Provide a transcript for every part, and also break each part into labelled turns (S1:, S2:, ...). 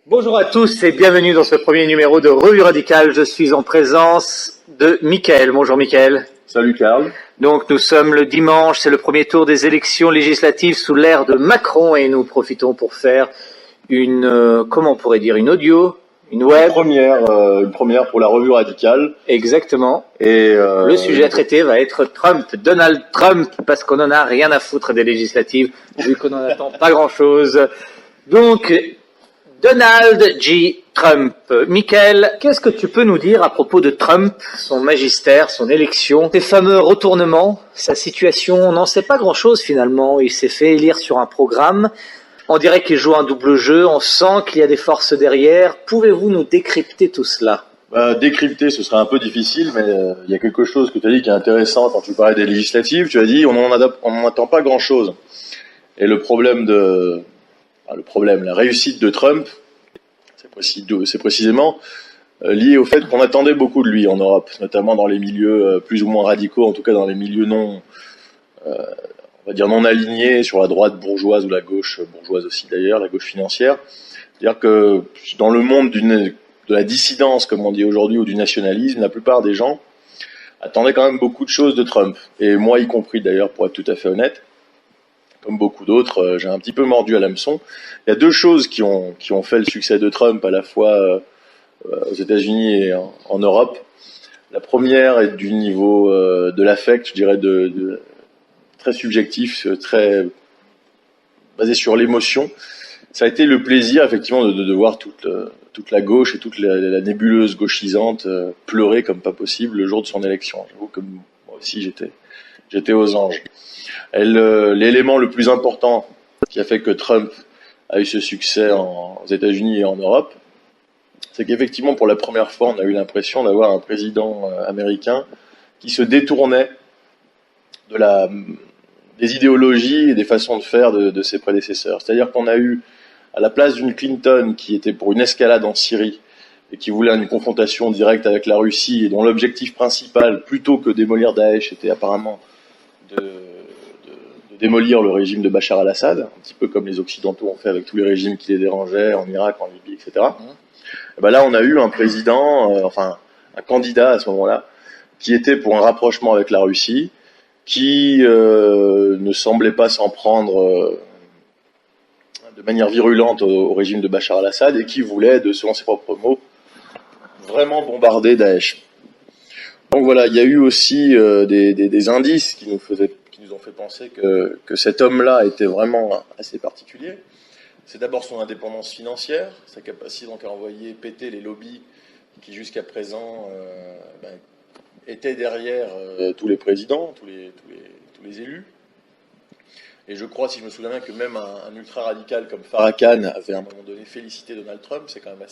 S1: Bonjour à tous et bienvenue dans ce premier numéro de Revue Radicale. Je suis en présence de Mickaël. Bonjour Mickaël.
S2: Salut Karl.
S1: Donc nous sommes le dimanche, c'est le premier tour des élections législatives sous l'ère de Macron et nous profitons pour faire une, comment on pourrait dire, une audio, une web.
S2: Une première pour la Revue Radicale.
S1: Exactement.
S2: Et
S1: le sujet à traiter va être Trump, Donald Trump, parce qu'on en a rien à foutre des législatives, vu qu'on n'en attend pas grand-chose. Donc, Donald J. Trump. Mickaël, qu'est-ce que tu peux nous dire à propos de Trump, son magistère, son élection, ses fameux retournements, sa situation? On n'en sait pas grand-chose finalement. Il s'est fait élire sur un programme. On dirait qu'il joue un double jeu. On sent qu'il y a des forces derrière. Pouvez-vous nous décrypter tout cela?
S2: Décrypter, ce serait un peu difficile, mais il y a quelque chose que tu as dit qui est intéressant quand tu parlais des législatives. Tu as dit on n'en attend pas grand-chose. Et la réussite de Trump, c'est précisément lié au fait qu'on attendait beaucoup de lui en Europe, notamment dans les milieux plus ou moins radicaux, en tout cas dans les milieux non alignés sur la droite bourgeoise ou la gauche bourgeoise aussi d'ailleurs, la gauche financière. C'est-à-dire que dans le monde de la dissidence, comme on dit aujourd'hui, ou du nationalisme, la plupart des gens attendaient quand même beaucoup de choses de Trump. Et moi y compris d'ailleurs, pour être tout à fait honnête. Comme beaucoup d'autres, j'ai un petit peu mordu à l'hameçon. Il y a deux choses qui ont fait le succès de Trump à la fois aux États-Unis et en Europe. La première est du niveau de l'affect, je dirais, de très subjectif, très basé sur l'émotion. Ça a été le plaisir, effectivement, de voir toute la gauche et toute la nébuleuse gauchisante pleurer comme pas possible le jour de son élection. J'avoue que moi aussi, j'étais aux anges. L'élément le plus important qui a fait que Trump a eu ce succès aux États-Unis et en Europe, c'est qu'effectivement, pour la première fois, on a eu l'impression d'avoir un président américain qui se détournait des idéologies et des façons de faire de ses prédécesseurs. C'est-à-dire qu'on a eu, à la place d'une Clinton qui était pour une escalade en Syrie et qui voulait une confrontation directe avec la Russie et dont l'objectif principal, plutôt que démolir Daesh, était apparemment de démolir le régime de Bachar al-Assad, un petit peu comme les Occidentaux ont fait avec tous les régimes qui les dérangeaient, en Irak, en Libye, etc. Et ben là, on a eu un président, un candidat à ce moment-là, qui était pour un rapprochement avec la Russie, qui ne semblait pas s'en prendre de manière virulente au régime de Bachar al-Assad, et qui voulait, selon ses propres mots, vraiment bombarder Daesh. Donc voilà, il y a eu aussi des indices qui nous ont fait penser que cet homme-là était vraiment assez particulier. C'est d'abord son indépendance financière, sa capacité donc à envoyer péter les lobbies qui jusqu'à présent étaient derrière tous les présidents, tous les élus. Et je crois, si je me souviens bien, que même un ultra-radical comme Farrakhan avait à un moment donné félicité Donald Trump, c'est quand même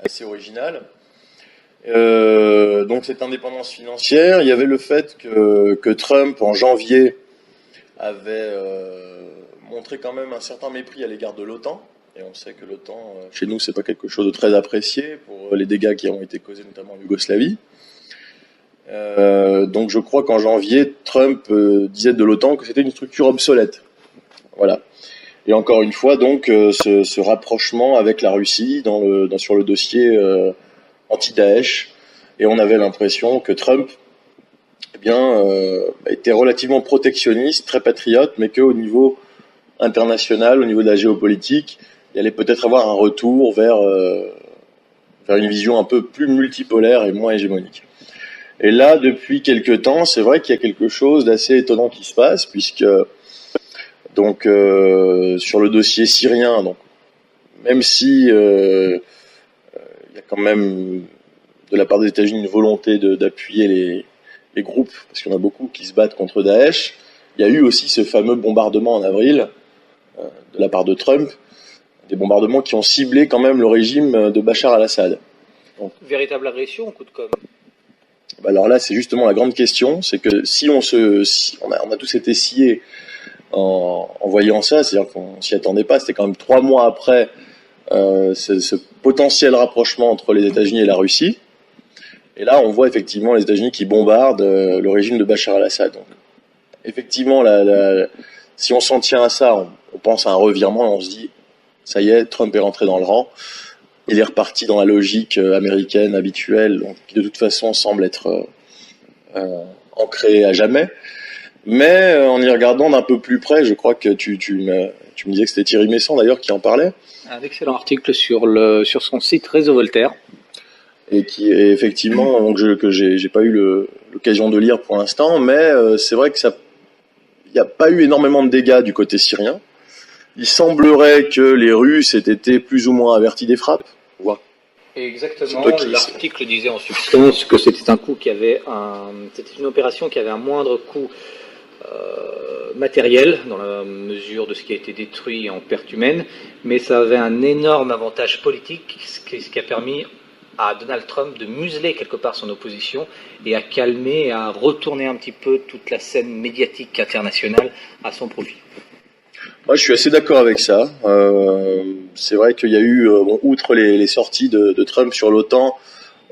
S2: assez original. Donc cette indépendance financière, il y avait le fait que Trump en janvier avait montré quand même un certain mépris à l'égard de l'OTAN, et on sait que l'OTAN chez nous c'est pas quelque chose de très apprécié pour les dégâts qui ont été causés notamment en Yougoslavie. Donc je crois qu'en janvier Trump disait de l'OTAN que c'était une structure obsolète. Voilà. Et encore une fois donc ce rapprochement avec la Russie sur le dossier anti-Daesh, et on avait l'impression que Trump était relativement protectionniste, très patriote, mais qu'au niveau international, au niveau de la géopolitique, il allait peut-être avoir un retour vers une vision un peu plus multipolaire et moins hégémonique. Et là, depuis quelque temps, c'est vrai qu'il y a quelque chose d'assez étonnant qui se passe, puisque donc sur le dossier syrien, donc même si il y a quand même de la part des États-Unis une volonté d'appuyer les groupes, parce qu'il y en a beaucoup qui se battent contre Daesh, il y a eu aussi ce fameux bombardement en avril de la part de Trump, des bombardements qui ont ciblé quand même le régime de Bachar al-Assad.
S1: Donc, véritable agression ou coup de com'?
S2: Alors là, c'est justement la grande question, c'est que si on a tous été sciés en voyant ça, c'est-à-dire qu'on s'y attendait pas, c'était quand même 3 mois après ce potentiel rapprochement entre les États-Unis et la Russie. Et là, on voit effectivement les États-Unis qui bombardent le régime de Bachar al-Assad. Donc, effectivement, si on s'en tient à ça, on pense à un revirement et on se dit ça y est, Trump est rentré dans le rang. Il est reparti dans la logique américaine habituelle, donc, qui de toute façon semble être ancrée à jamais. Mais en y regardant d'un peu plus près, je crois que tu me disais que c'était Thierry Messant d'ailleurs qui en parlait.
S1: Un excellent article sur son site Réseau Voltaire.
S2: Et qui est effectivement, donc que j'ai pas eu l'occasion de lire pour l'instant, mais c'est vrai que il n'y a pas eu énormément de dégâts du côté syrien. Il semblerait que les Russes aient été plus ou moins avertis des frappes.
S1: Exactement. L'article disait en substance que c'était un coup c'était une opération qui avait un moindre coût matériel dans la mesure de ce qui a été détruit en pertes humaines, mais ça avait un énorme avantage politique, ce qui a permis à Donald Trump de museler quelque part son opposition et à calmer, à retourner un petit peu toute la scène médiatique internationale à son profit.
S2: Moi, je suis assez d'accord avec ça. C'est vrai qu'il y a eu, outre les sorties de Trump sur l'OTAN,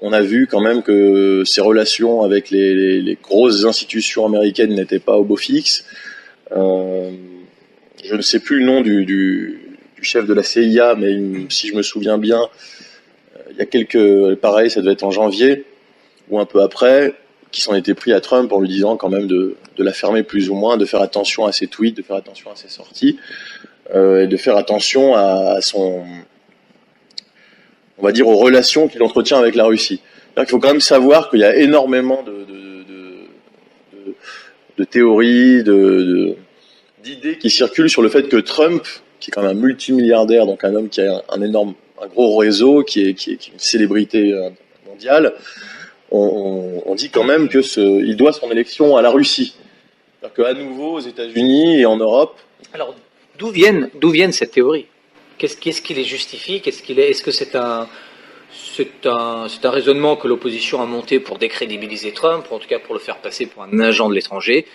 S2: on a vu quand même que ses relations avec les grosses institutions américaines n'étaient pas au beau fixe. Je ne sais plus le nom du chef de la CIA, mais si je me souviens bien, il y a pareil, ça devait être en janvier ou un peu après, qui s'en étaient pris à Trump en lui disant quand même de la fermer plus ou moins, de faire attention à ses tweets, de faire attention à ses sorties, et de faire attention à son, on va dire, aux relations qu'il entretient avec la Russie. Il faut quand même savoir qu'il y a énormément de théories, d'idées qui circulent sur le fait que Trump, qui est quand même un multimilliardaire, donc un homme qui a un gros réseau, qui est une célébrité mondiale, on dit quand même que il doit son élection à la Russie. C'est-à-dire qu'à nouveau, aux États-Unis et en Europe.
S1: Alors, d'où viennent cette théorie? Qu'est-ce qui les justifie? Est-ce que c'est un raisonnement que l'opposition a monté pour décrédibiliser Trump, ou en tout cas pour le faire passer pour un agent de l'étranger,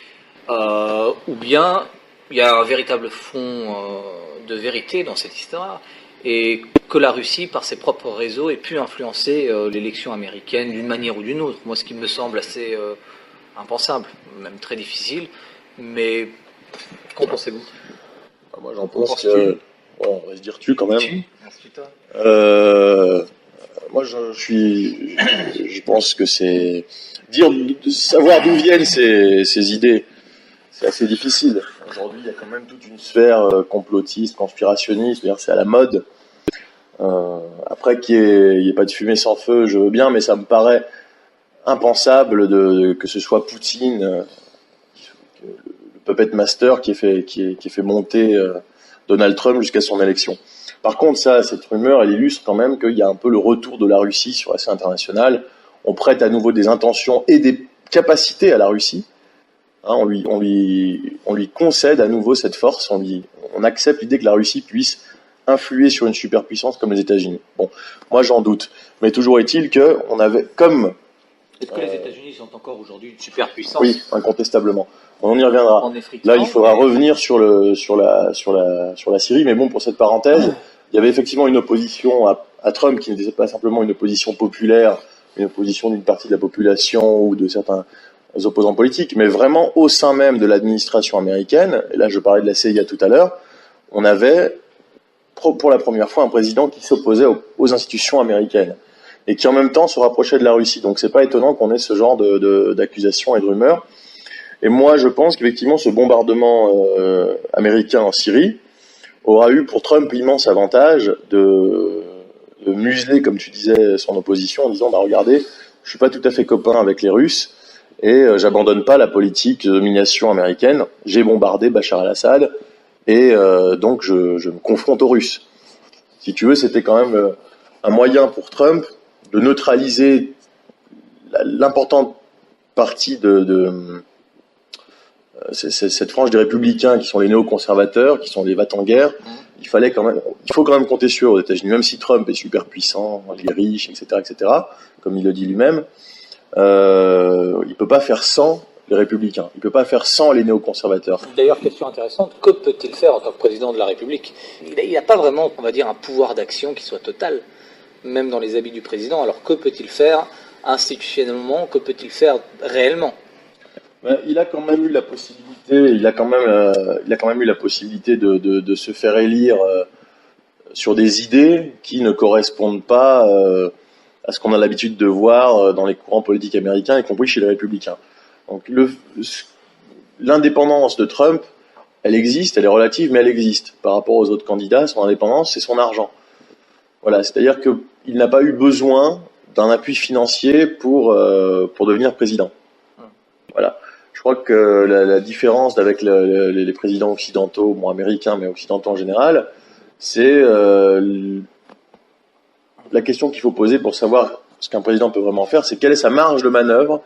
S1: ou bien il y a un véritable fond de vérité dans cette histoire, et que la Russie, par ses propres réseaux, ait pu influencer l'élection américaine d'une manière ou d'une autre. Moi, ce qui me semble assez impensable, même très difficile, mais qu'en pensez-vous?
S2: Moi, j'en pense que... on va se dire tu quand même. Moi, je pense que c'est... savoir d'où viennent ces idées, c'est assez difficile. Aujourd'hui, il y a quand même toute une sphère complotiste, conspirationniste, c'est à la mode. Après qu'il n'y ait pas de fumée sans feu, je veux bien, mais ça me paraît impensable que ce soit Poutine, le puppet master qui ait fait monter Donald Trump jusqu'à son élection. Par contre, cette rumeur, elle illustre quand même qu'il y a un peu le retour de la Russie sur la scène internationale. On prête à nouveau des intentions et des capacités à la Russie. On lui concède à nouveau cette force. On accepte l'idée que la Russie puisse influer sur une superpuissance comme les États-Unis. Bon, moi j'en doute, mais toujours est-il que on avait comme.
S1: Est-ce que les États-Unis sont encore aujourd'hui une superpuissance?
S2: Oui, incontestablement. On y reviendra. Là, il faudra revenir sur la Syrie, mais bon, pour cette parenthèse, il y avait effectivement une opposition à Trump qui n'était pas simplement une opposition populaire, une opposition d'une partie de la population ou de certains opposants politiques, mais vraiment au sein même de l'administration américaine. Et là, je parlais de la CIA tout à l'heure. On avait pour la première fois un président qui s'opposait aux institutions américaines et qui en même temps se rapprochait de la Russie. Donc c'est pas étonnant qu'on ait ce genre d'accusations et de rumeurs. Et moi je pense qu'effectivement ce bombardement américain en Syrie aura eu pour Trump l'immense avantage de museler, comme tu disais, son opposition en disant regardez, je suis pas tout à fait copain avec les Russes et j'abandonne pas la politique de domination américaine, j'ai bombardé Bachar al-Assad et donc je me confronte aux Russes. Si tu veux, c'était quand même un moyen pour Trump de neutraliser l'importante partie de cette frange des républicains qui sont les néoconservateurs, qui sont les va-t-en-guerre. Il faut quand même compter sur eux aux États-Unis, même si Trump est super puissant, il est riche, etc., comme il le dit lui-même, il peut pas faire sans les républicains, il peut pas faire sans les néoconservateurs.
S1: D'ailleurs, question intéressante, que peut-il faire en tant que président de la République? Il n'a pas vraiment, on va dire, un pouvoir d'action qui soit total, même dans les habits du président. Alors que peut-il faire institutionnellement, que peut-il faire réellement?
S2: Il a quand même eu la possibilité, de se faire élire sur des idées qui ne correspondent pas à ce qu'on a l'habitude de voir dans les courants politiques américains, y compris chez les républicains. Donc l'indépendance de Trump, elle existe, elle est relative, mais elle existe. Par rapport aux autres candidats, son indépendance, c'est son argent. Voilà, c'est-à-dire qu'il n'a pas eu besoin d'un appui financier pour devenir président. Voilà. Je crois que la différence avec les présidents occidentaux, bon américains, mais occidentaux en général, c'est la question qu'il faut poser pour savoir ce qu'un président peut vraiment faire, c'est quelle est sa marge de manœuvre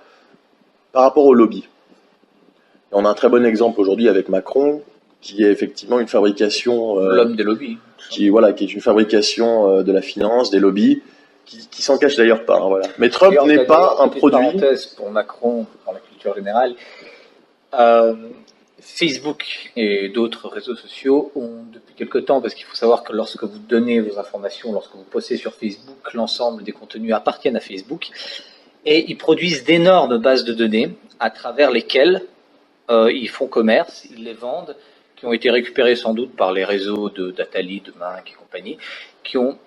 S2: par rapport au lobby. Et on a un très bon exemple aujourd'hui avec Macron, qui est effectivement une fabrication...
S1: l'homme des lobbies.
S2: Qui est une fabrication de la finance, des lobbies, qui s'en cache d'ailleurs pas. Hein, voilà. Mais Trump n'est pas un produit...
S1: Parenthèse pour Macron, dans la culture générale, Facebook et d'autres réseaux sociaux ont depuis quelque temps, parce qu'il faut savoir que lorsque vous donnez vos informations, lorsque vous postez sur Facebook, l'ensemble des contenus appartiennent à Facebook, et ils produisent d'énormes bases de données à travers lesquelles ils font commerce, ils les vendent, qui ont été récupérés sans doute par les réseaux de Datali, de Mink et compagnie, qui ont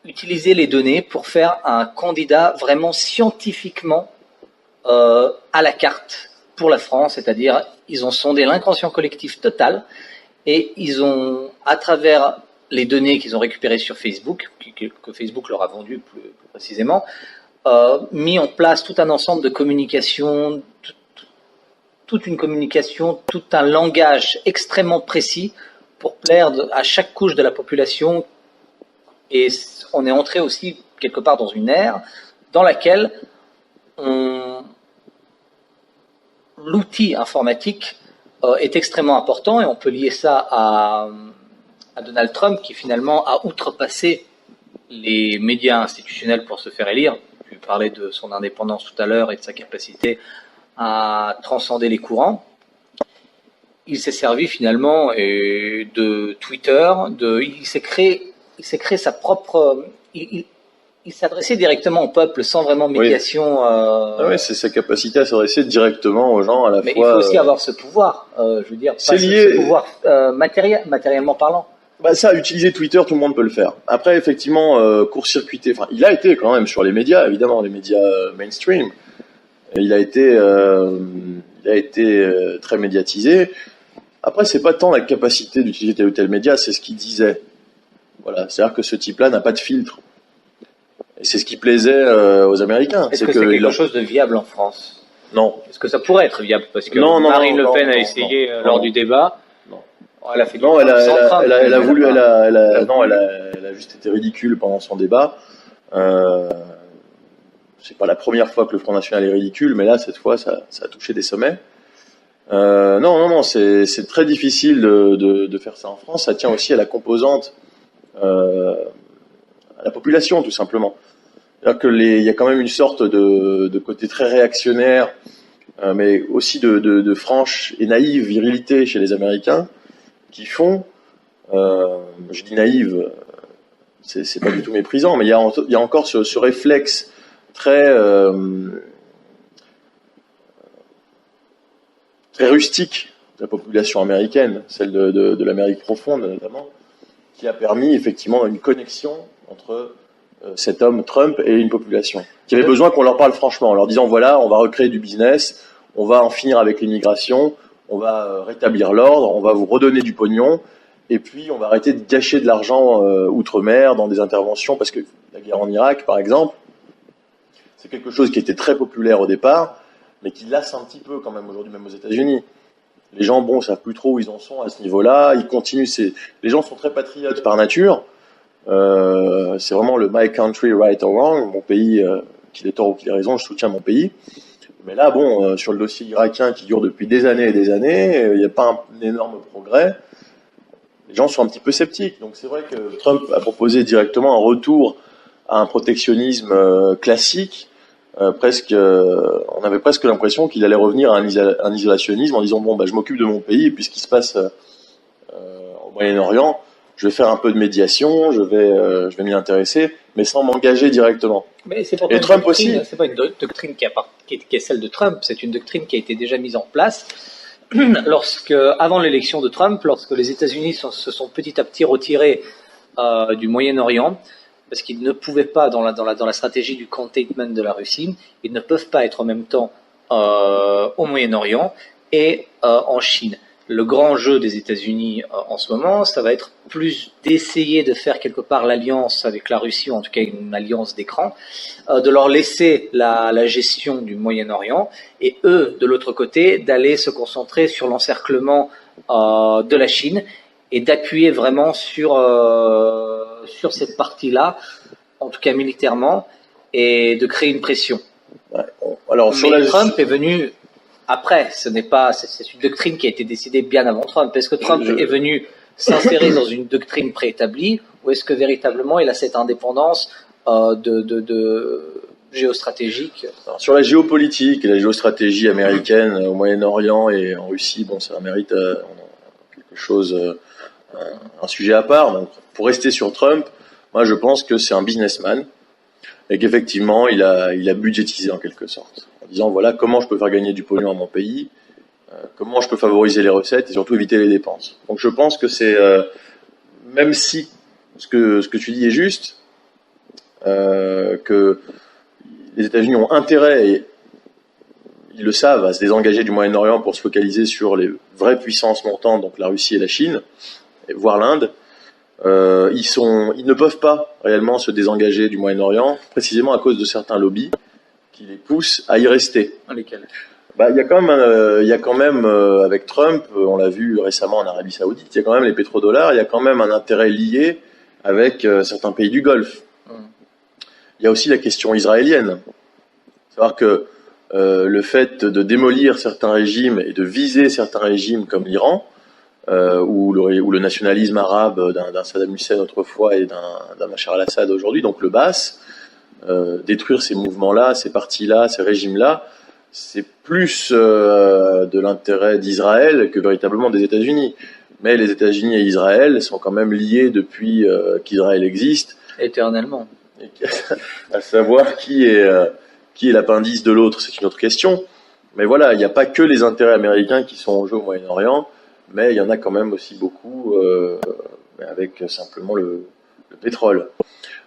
S1: utilisé les données pour faire un candidat vraiment scientifiquement à la carte pour la France, c'est-à-dire ils ont sondé l'inconscient collectif total et ils ont, à travers les données qu'ils ont récupérées sur Facebook, que Facebook leur a vendues plus précisément, mis en place tout un ensemble de communications, toute une communication, tout un langage extrêmement précis pour plaire à chaque couche de la population. Et on est entré aussi quelque part dans une ère dans laquelle l'outil informatique est extrêmement important, et on peut lier ça à Donald Trump, qui finalement a outrepassé les médias institutionnels pour se faire élire. Je parlais de son indépendance tout à l'heure et de sa capacité à transcender les courants. Il s'est servi finalement de Twitter, il s'est créé sa propre... Il s'adressait directement au peuple sans vraiment médiation.
S2: Oui, c'est sa capacité à s'adresser directement aux gens à la fois.
S1: Mais il faut aussi avoir ce pouvoir, je veux dire,
S2: c'est lié...
S1: ce pouvoir matériellement parlant.
S2: Bah ça, utiliser Twitter, tout le monde peut le faire. Après, effectivement, court-circuiter. Enfin, il a été quand même sur les médias, évidemment, les médias mainstream. Il a été très médiatisé. Après, c'est pas tant la capacité d'utiliser tel ou tel média, c'est ce qu'il disait. Voilà, c'est-à-dire que ce type-là n'a pas de filtre. Et c'est ce qui plaisait aux Américains.
S1: Est-ce que c'est quelque chose de viable en France?
S2: Non.
S1: Est-ce que ça pourrait être viable? Parce que Marine Le Pen a essayé lors du débat.
S2: Non.
S1: Elle a fait
S2: non, elle a juste été ridicule pendant son débat. C'est pas la première fois que le Front National est ridicule, mais là, cette fois, ça a touché des sommets. Non, c'est très difficile de faire ça en France. Ça tient aussi à la composante, à la population, tout simplement. C'est-à-dire que il y a quand même une sorte de côté très réactionnaire, mais aussi de franche et naïve virilité chez les Américains, qui font, je dis naïve, c'est pas du tout méprisant, mais il y a encore ce réflexe très rustique de la population américaine, celle de l'Amérique profonde notamment, qui a permis effectivement une connexion entre cet homme Trump et une population qui avait besoin qu'on leur parle franchement, en leur disant voilà, on va recréer du business, on va en finir avec l'immigration, on va rétablir l'ordre, on va vous redonner du pognon, et puis on va arrêter de gâcher de l'argent outre-mer dans des interventions, parce que la guerre en Irak, par exemple, c'est quelque chose qui était très populaire au départ, mais qui lasse un petit peu quand même aujourd'hui, même aux États-Unis. Les gens, savent plus trop où ils en sont à ce niveau-là. Ils continuent. Les gens sont très patriotes par nature. C'est vraiment le my country, right or wrong. Mon pays, qu'il ait tort ou qu'il ait raison, je soutiens mon pays. Mais là, sur le dossier irakien qui dure depuis des années et des années, il n'y a pas un énorme progrès. Les gens sont un petit peu sceptiques. Donc c'est vrai que Trump a proposé directement un retour à un protectionnisme classique. On avait presque l'impression qu'il allait revenir à un isolationnisme en disant je m'occupe de mon pays et puis ce qui se passe au Moyen-Orient, je vais faire un peu de médiation, je vais m'y intéresser, mais sans m'engager directement.
S1: Mais c'est
S2: et Trump aussi.
S1: C'est pas une doctrine qui est celle de Trump, c'est une doctrine qui a été déjà mise en place avant l'élection de Trump, lorsque les États-Unis se sont petit à petit retirés du Moyen-Orient, parce qu'ils ne pouvaient pas, dans la stratégie du containment de la Russie, ils ne peuvent pas être en même temps au Moyen-Orient et en Chine. Le grand jeu des États-Unis en ce moment, ça va être plus d'essayer de faire quelque part l'alliance avec la Russie, ou en tout cas une alliance d'écran, de leur laisser la gestion du Moyen-Orient, et eux, de l'autre côté, d'aller se concentrer sur l'encerclement de la Chine et d'appuyer vraiment sur cette partie-là, en tout cas militairement, et de créer une pression.
S2: Ouais. Alors,
S1: mais Trump est venu après, c'est une doctrine qui a été décidée bien avant Trump. Est-ce que Trump est venu s'insérer dans une doctrine préétablie, ou est-ce que véritablement il a cette indépendance géostratégique?
S2: Alors, sur la géopolitique et la géostratégie américaine au Moyen-Orient et en Russie, bon, ça mérite quelque chose, un sujet à part. Donc, pour rester sur Trump, moi je pense que c'est un businessman et qu'effectivement il a budgétisé en quelque sorte, en disant voilà comment je peux faire gagner du pognon à mon pays, comment je peux favoriser les recettes et surtout éviter les dépenses. Donc je pense que c'est, même si ce que tu dis est juste, que les États-Unis ont intérêt, et ils le savent, à se désengager du Moyen-Orient pour se focaliser sur les vraies puissances montantes, donc la Russie et la Chine, voire l'Inde. Ils ne peuvent pas réellement se désengager du Moyen-Orient, précisément à cause de certains lobbies qui les poussent à y rester.
S1: Lesquels?
S2: Il y a quand même avec Trump, on l'a vu récemment en Arabie Saoudite, il y a quand même les pétrodollars, il y a quand même un intérêt lié avec certains pays du Golfe. Il y a aussi la question israélienne. Savoir que le fait de démolir certains régimes et de viser certains régimes comme l'Iran, ou le nationalisme arabe d'un Saddam Hussein autrefois et d'un Bachar al-Assad aujourd'hui, donc le Baas, détruire ces mouvements-là, ces partis-là, ces régimes-là, c'est plus de l'intérêt d'Israël que véritablement des États-Unis. Mais les États-Unis et Israël sont quand même liés depuis qu'Israël existe.
S1: Éternellement.
S2: À savoir qui est l'appendice de l'autre, c'est une autre question. Mais voilà, il n'y a pas que les intérêts américains qui sont en jeu au Moyen-Orient, mais il y en a quand même aussi beaucoup avec simplement le pétrole.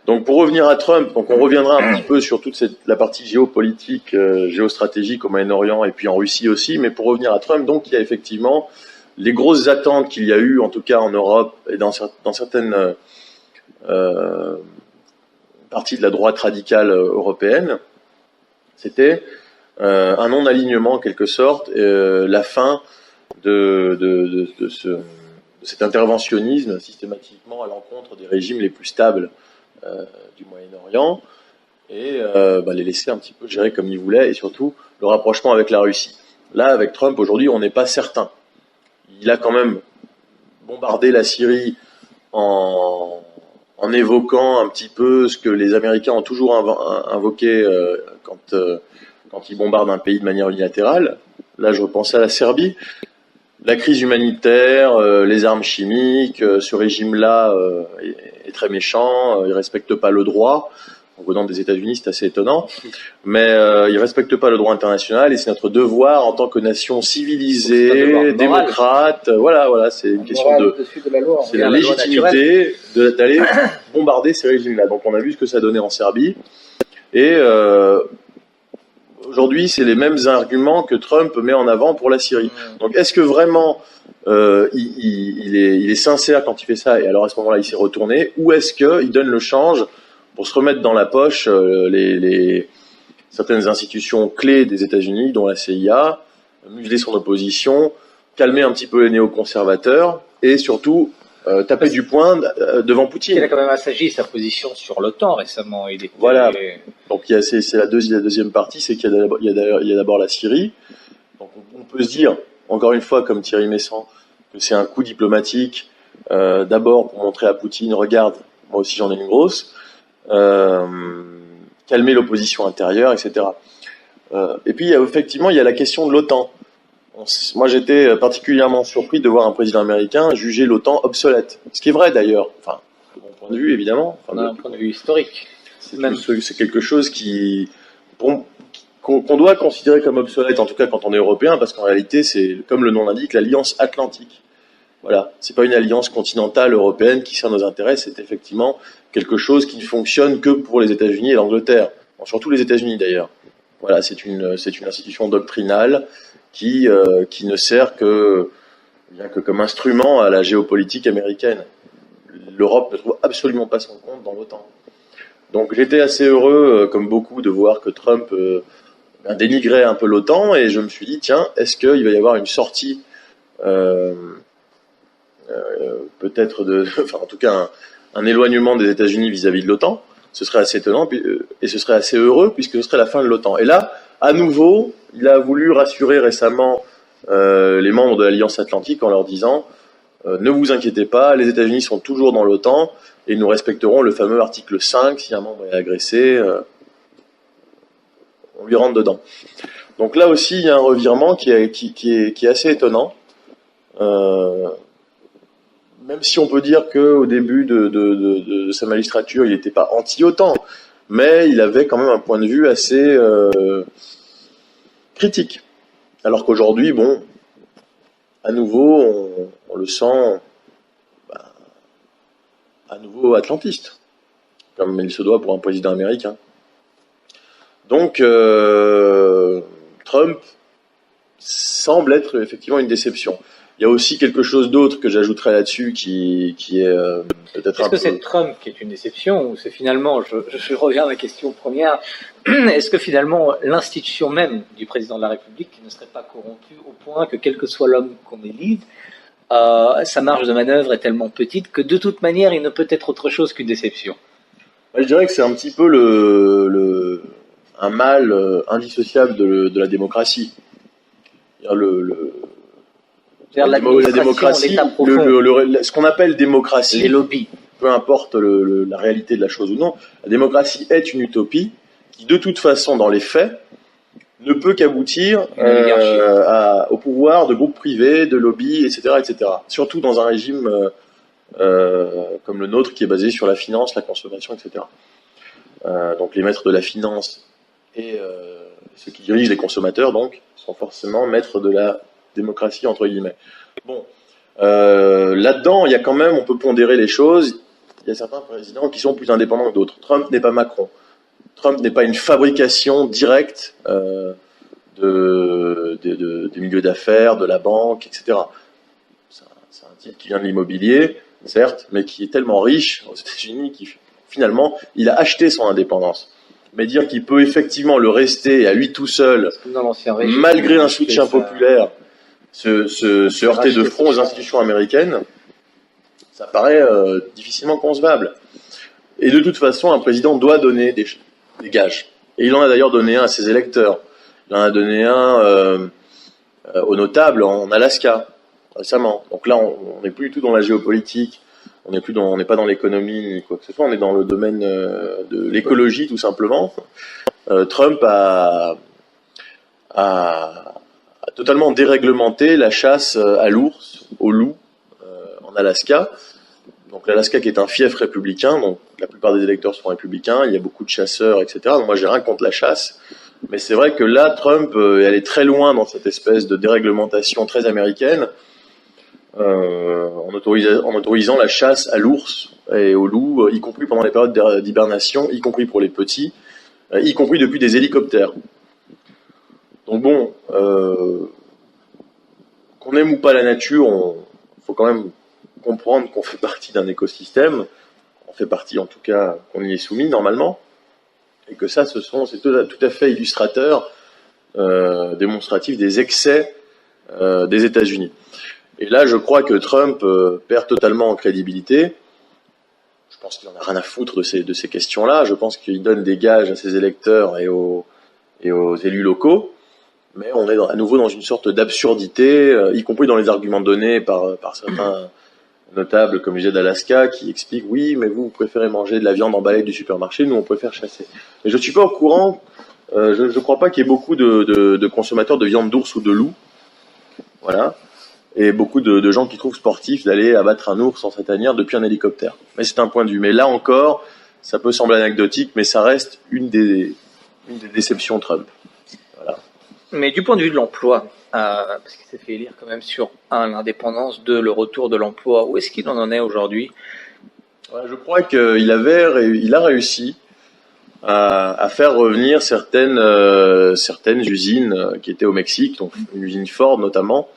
S2: Donc pour revenir à Trump, donc on reviendra un petit peu sur toute la partie géopolitique, géostratégique au Moyen-Orient et puis en Russie aussi, mais pour revenir à Trump, donc il y a effectivement les grosses attentes qu'il y a eu, en tout cas en Europe et dans certaines parties de la droite radicale européenne, c'était un non-alignement en quelque sorte, la fin de cet interventionnisme systématiquement à l'encontre des régimes les plus stables du Moyen-Orient et les laisser un petit peu gérer comme ils voulaient et surtout le rapprochement avec la Russie. Là, avec Trump, aujourd'hui, on n'est pas certain. Il a quand même bombardé la Syrie en évoquant un petit peu ce que les Américains ont toujours invoqué quand ils bombardent un pays de manière unilatérale. Là, je repensais à la Serbie. La crise humanitaire, les armes chimiques, ce régime-là est très méchant, il respecte pas le droit. En venant des États-Unis, c'est assez étonnant, mais il respecte pas le droit international et c'est notre devoir en tant que nation civilisée, démocrate. Voilà, c'est une question c'est la légitimité d'aller bombarder ces régimes-là. Donc on a vu ce que ça donnait en Serbie et aujourd'hui, c'est les mêmes arguments que Trump met en avant pour la Syrie. Donc, est-ce que vraiment il est sincère quand il fait ça et alors à ce moment-là, il s'est retourné, ou est-ce qu'il donne le change pour se remettre dans la poche certaines institutions clés des États-Unis, dont la CIA, museler son opposition, calmer un petit peu les néoconservateurs et surtout taper du poing devant Poutine.
S1: Il a quand même assagi sa position sur l'OTAN récemment.
S2: Voilà. Donc c'est la deuxième partie, c'est qu'il y a d'abord la Syrie. Donc on peut se dire, encore une fois, comme Thierry Messant, que c'est un coup diplomatique, d'abord pour montrer à Poutine, regarde, moi aussi j'en ai une grosse, calmer l'opposition intérieure, etc. Et puis effectivement, il y a la question de l'OTAN. Moi, j'étais particulièrement surpris de voir un président américain juger l'OTAN obsolète. Ce qui est vrai, d'ailleurs. Enfin, de mon point de vue, évidemment.
S1: Enfin, d'un point de vue historique.
S2: C'est quelque chose qu'on doit considérer comme obsolète, en tout cas quand on est européen, parce qu'en réalité, c'est, comme le nom l'indique, l'Alliance Atlantique. Voilà, c'est pas une alliance continentale européenne qui sert nos intérêts, c'est effectivement quelque chose qui ne fonctionne que pour les États-Unis et l'Angleterre, surtout les États-Unis d'ailleurs. Voilà, c'est une institution doctrinale qui ne sert que comme instrument à la géopolitique américaine. L'Europe ne trouve absolument pas son compte dans l'OTAN. Donc j'étais assez heureux, comme beaucoup, de voir que Trump dénigrait un peu l'OTAN, et je me suis dit, tiens, est-ce qu'il va y avoir une sortie peut-être enfin en tout cas un éloignement des États-Unis vis-à-vis de l'OTAN. Ce serait assez étonnant et ce serait assez heureux puisque ce serait la fin de l'OTAN. Et là, à nouveau, il a voulu rassurer récemment les membres de l'Alliance Atlantique en leur disant ne vous inquiétez pas, les États-Unis sont toujours dans l'OTAN et nous respecterons le fameux article 5, si un membre est agressé, on lui rentre dedans. Donc là aussi, il y a un revirement qui est assez étonnant. Même si on peut dire qu'au début de sa magistrature, il n'était pas anti-OTAN, mais il avait quand même un point de vue assez critique. Alors qu'aujourd'hui, bon, à nouveau, on le sent à nouveau atlantiste, comme il se doit pour un président américain. Donc, Trump semble être effectivement une déception. Il y a aussi quelque chose d'autre que j'ajouterais là-dessus qui est peut-être un peu...
S1: Est-ce que c'est Trump qui est une déception ou c'est finalement, je reviens à ma question première, est-ce que finalement l'institution même du président de la République ne serait pas corrompue au point que quel que soit l'homme qu'on élise, sa marge de manœuvre est tellement petite que de toute manière il ne peut être autre chose qu'une déception?
S2: Je dirais que c'est un petit peu un mal indissociable de la démocratie. La démocratie, ce qu'on appelle démocratie,
S1: les lobbies,
S2: peu importe la réalité de la chose ou non, la démocratie est une utopie qui, de toute façon, dans les faits, ne peut qu'aboutir au pouvoir de groupes privés, de lobbies, etc., etc. Surtout dans un régime comme le nôtre qui est basé sur la finance, la consommation, etc. Donc les maîtres de la finance et ceux qui dirigent les consommateurs, donc, sont forcément maîtres de la démocratie, entre guillemets. Bon, là-dedans, il y a quand même, on peut pondérer les choses, il y a certains présidents qui sont plus indépendants que d'autres. Trump n'est pas Macron. Trump n'est pas une fabrication directe des milieux d'affaires, de la banque, etc. C'est un type qui vient de l'immobilier, certes, mais qui est tellement riche aux États-Unis qu'il finalement, il a acheté son indépendance. Mais dire qu'il peut effectivement le rester à lui tout seul, malgré un soutien populaire, se heurter de front aux institutions américaines, ça paraît difficilement concevable. Et de toute façon, un président doit donner des gages. Et il en a d'ailleurs donné un à ses électeurs. Il en a donné un aux notables en Alaska, récemment. Donc là, on n'est plus du tout dans la géopolitique, on n'est pas dans l'économie ni quoi que ce soit, on est dans le domaine de l'écologie tout simplement. Trump a totalement déréglementé la chasse à l'ours, au loup, en Alaska. Donc l'Alaska qui est un fief républicain, donc la plupart des électeurs sont républicains, il y a beaucoup de chasseurs, etc. Donc moi j'ai rien contre la chasse, mais c'est vrai que là Trump est allé très loin dans cette espèce de déréglementation très américaine, en autorisant la chasse à l'ours et au loup, y compris pendant les périodes d'hibernation, y compris pour les petits, y compris depuis des hélicoptères. Donc bon, qu'on aime ou pas la nature, faut quand même comprendre qu'on fait partie d'un écosystème, on fait partie en tout cas, qu'on y est soumis normalement, et que ça, c'est tout à fait illustrateur, démonstratif des excès des États-Unis. Et là, je crois que Trump perd totalement en crédibilité. Je pense qu'il en a rien à foutre de ces questions-là. Je pense qu'il donne des gages à ses électeurs et aux élus locaux. Mais on est à nouveau dans une sorte d'absurdité, y compris dans les arguments donnés par certains notables, comme je disais, d'Alaska, qui expliquent « Oui, mais vous préférez manger de la viande emballée du supermarché, nous on préfère chasser. » Mais je ne suis pas au courant, je ne crois pas qu'il y ait beaucoup de consommateurs de viande d'ours ou de loup. Voilà. Et beaucoup de gens qui trouvent sportif d'aller abattre un ours en sa tanière depuis un hélicoptère. Mais c'est un point de vue. Mais là encore, ça peut sembler anecdotique, mais ça reste une des déceptions Trump. Voilà.
S1: Mais du point de vue de l'emploi, parce qu'il s'est fait élire quand même sur l'indépendance, le retour de l'emploi, où est-ce qu'il en est aujourd'hui?
S2: Ouais, je crois qu'il a réussi à faire revenir certaines usines qui étaient au Mexique, donc une usine Ford notamment,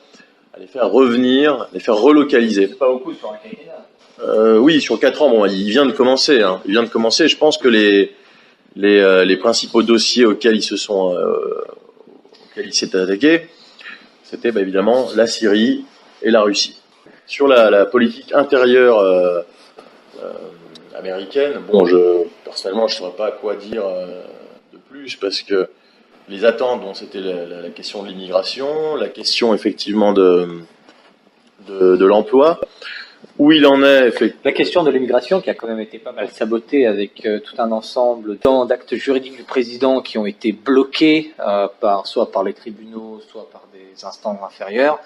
S2: à les faire revenir, les faire relocaliser.
S1: C'est pas beaucoup sur un quinquennat.
S2: Oui, sur 4 ans, bon, il vient de commencer. Hein. Il vient de commencer. Je pense que les principaux dossiers auxquels il s'est attaqué, c'était évidemment la Syrie et la Russie. Sur la politique intérieure américaine, bon, personnellement, je ne saurais pas quoi dire de plus, parce que les attentes, bon, c'était la question de l'immigration, la question effectivement de l'emploi, où il en est.
S1: La question de l'immigration qui a quand même été pas mal sabotée avec tout un ensemble d'actes juridiques du président qui ont été bloqués soit par les tribunaux, soit par des instances inférieures.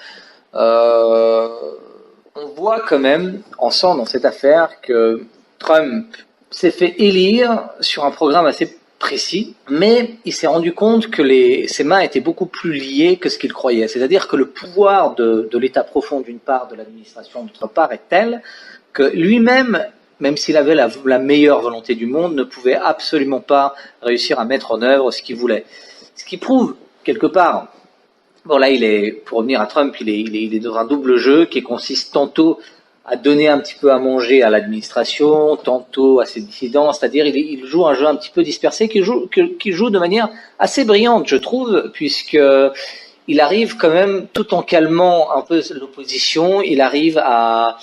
S1: On voit quand même, ensemble dans cette affaire, que Trump s'est fait élire sur un programme assez précis, mais il s'est rendu compte que ses mains étaient beaucoup plus liées que ce qu'il croyait. C'est-à-dire que le pouvoir de l'État profond d'une part, de l'administration d'autre part, est tel que lui-même, même s'il avait la meilleure volonté du monde, ne pouvait absolument pas réussir à mettre en œuvre ce qu'il voulait. Ce qui prouve, quelque part, bon là, pour revenir à Trump, il est dans un double jeu qui consiste tantôt à donner un petit peu à manger à l'administration, tantôt à ses dissidents, c'est-à-dire il joue un jeu un petit peu dispersé, qu'il joue de manière assez brillante, je trouve, puisque il arrive quand même, tout en calmant un peu l'opposition, il arrive à